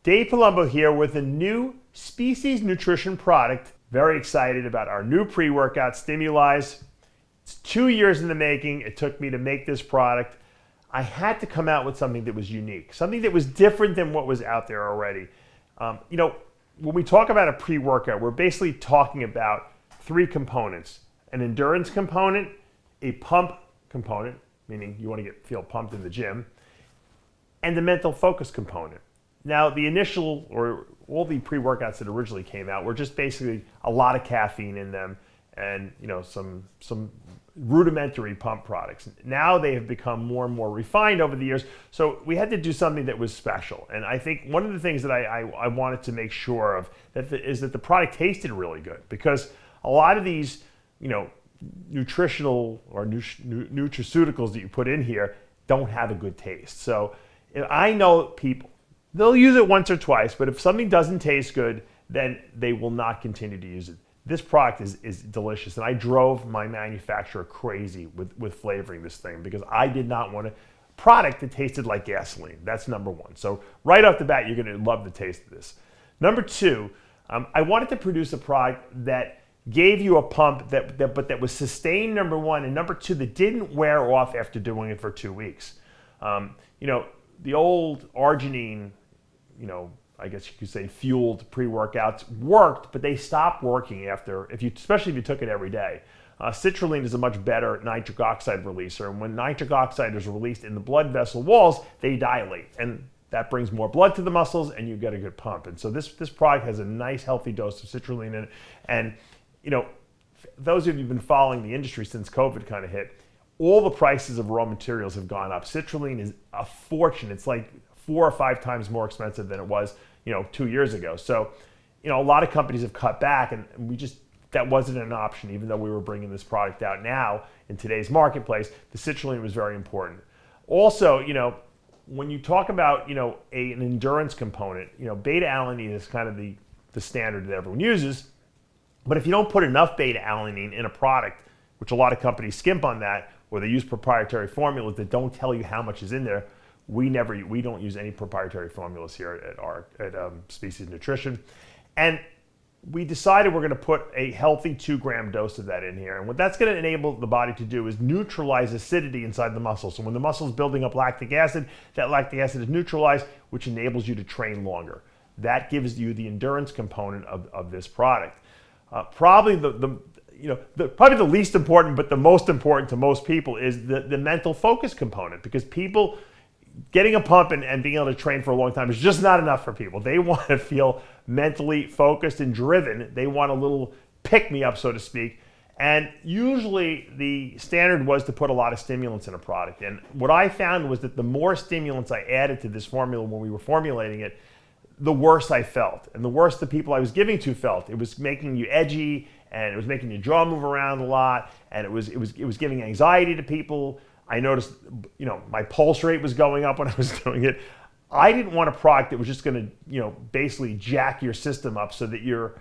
Dave Palumbo here with a new species nutrition product. Very excited about our new pre-workout Stimulyze. It's 2 years in the making. It took me to make this product. I had to come out with something that was unique, something that was different than what was out there already. When we talk about a pre-workout, we're basically talking about three components: an endurance component, a pump component, meaning you want to feel pumped in the gym, and the mental focus component. Now, the initial, or all the pre-workouts that originally came out were just basically a lot of caffeine in them and some rudimentary pump products. Now they have become more and more refined over the years, so we had to do something that was special. And I think one of the things that I wanted to make sure of is that the product tasted really good, because a lot of these nutritional or nutraceuticals that you put in here don't have a good taste. So I know people, they'll use it once or twice, but if something doesn't taste good, then they will not continue to use it. This product is delicious, and I drove my manufacturer crazy with flavoring this thing, because I did not want a product that tasted like gasoline. That's number one. So right off the bat, you're going to love the taste of this. Number two, I wanted to produce a product that gave you a pump but that was sustained, number one, and number two, that didn't wear off after doing it for 2 weeks. The old arginine, I guess you could say fueled pre-workouts worked, but they stopped working after, especially if you took it every day. Citrulline is a much better nitric oxide releaser, and when nitric oxide is released in the blood vessel walls, they dilate, and that brings more blood to the muscles, and you get a good pump. And so this product has a nice, healthy dose of citrulline in it. And those of you who've been following the industry since COVID kind of hit, all the prices of raw materials have gone up. Citrulline is a fortune. It's like 4 or 5 times more expensive than it was, 2 years ago. So, a lot of companies have cut back, and that wasn't an option, even though we were bringing this product out now in today's marketplace. The citrulline was very important. Also, when you talk about, an endurance component, beta-alanine is kind of the standard that everyone uses. But if you don't put enough beta-alanine in a product, which a lot of companies skimp on that, or they use proprietary formulas that don't tell you how much is in there, we don't use any proprietary formulas here at Species Nutrition. And we decided we're going to put a healthy 2-gram dose of that in here. And what that's going to enable the body to do is neutralize acidity inside the muscle. So when the muscle is building up lactic acid, that lactic acid is neutralized, which enables you to train longer. That gives you the endurance component of this product. Probably probably the least important, but the most important to most people, is the mental focus component, because people getting a pump and being able to train for a long time is just not enough for people. They want to feel mentally focused and driven. They want a little pick-me-up, so to speak. And usually the standard was to put a lot of stimulants in a product. And what I found was that the more stimulants I added to this formula when we were formulating it, the worse I felt, and the worse the people I was giving to felt. It was making you edgy, and it was making your jaw move around a lot, and it was giving anxiety to people. I noticed, my pulse rate was going up when I was doing it. I didn't want a product that was just going to, basically jack your system up so that you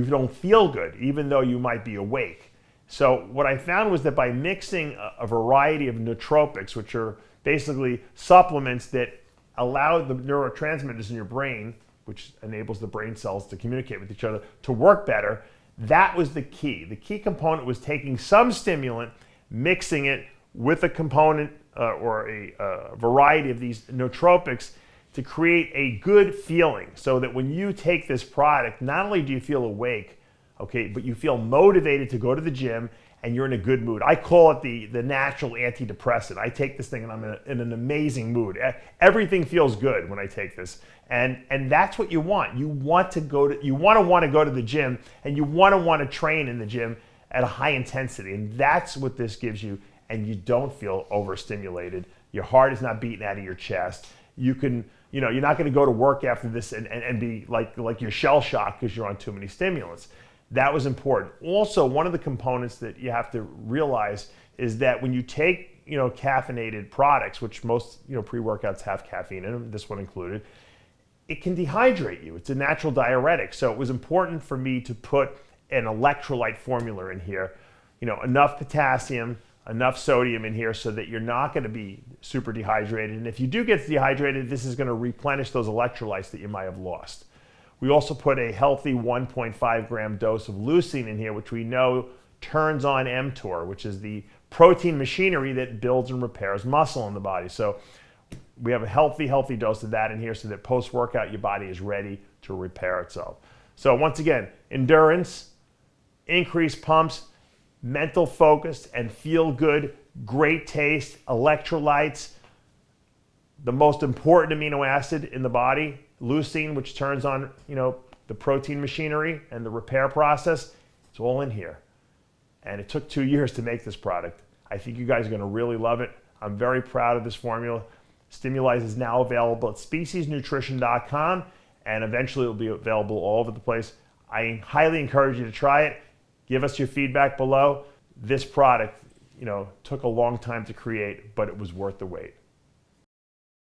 don't feel good, even though you might be awake. So what I found was that by mixing a variety of nootropics, which are basically supplements that allow the neurotransmitters in your brain, which enables the brain cells to communicate with each other, to work better, that was the key. The key component was taking some stimulant, mixing it with a component or a variety of these nootropics to create a good feeling, so that when you take this product, not only do you feel awake, but you feel motivated to go to the gym, and you're in a good mood. I call it the natural antidepressant. I take this thing and I'm in an amazing mood. Everything feels good when I take this. And that's what you want. You want to go to the gym, and you want to train in the gym at a high intensity. And that's what this gives you. And you don't feel overstimulated. Your heart is not beating out of your chest. You can, you're not going to go to work after this and be like you're shell shocked because you're on too many stimulants. That was important. Also, one of the components that you have to realize is that when you take, caffeinated products, which most, pre-workouts have caffeine in them, this one included, it can dehydrate you. It's a natural diuretic. So it was important for me to put an electrolyte formula in here, enough potassium, enough sodium in here so that you're not going to be super dehydrated. And if you do get dehydrated, this is going to replenish those electrolytes that you might have lost. We also put a healthy 1.5 gram dose of leucine in here, which we know turns on mTOR, which is the protein machinery that builds and repairs muscle in the body. So we have a healthy dose of that in here so that post-workout your body is ready to repair itself. So once again, endurance, increased pumps, mental focus, and feel good, great taste, electrolytes, the most important amino acid in the body, leucine, which turns on, the protein machinery and the repair process. It's all in here. And it took 2 years to make this product. I think you guys are going to really love it. I'm very proud of this formula. STIMULYZE is now available at speciesnutrition.com, and eventually it will be available all over the place. I highly encourage you to try it. Give us your feedback below. This product, took a long time to create, but it was worth the wait.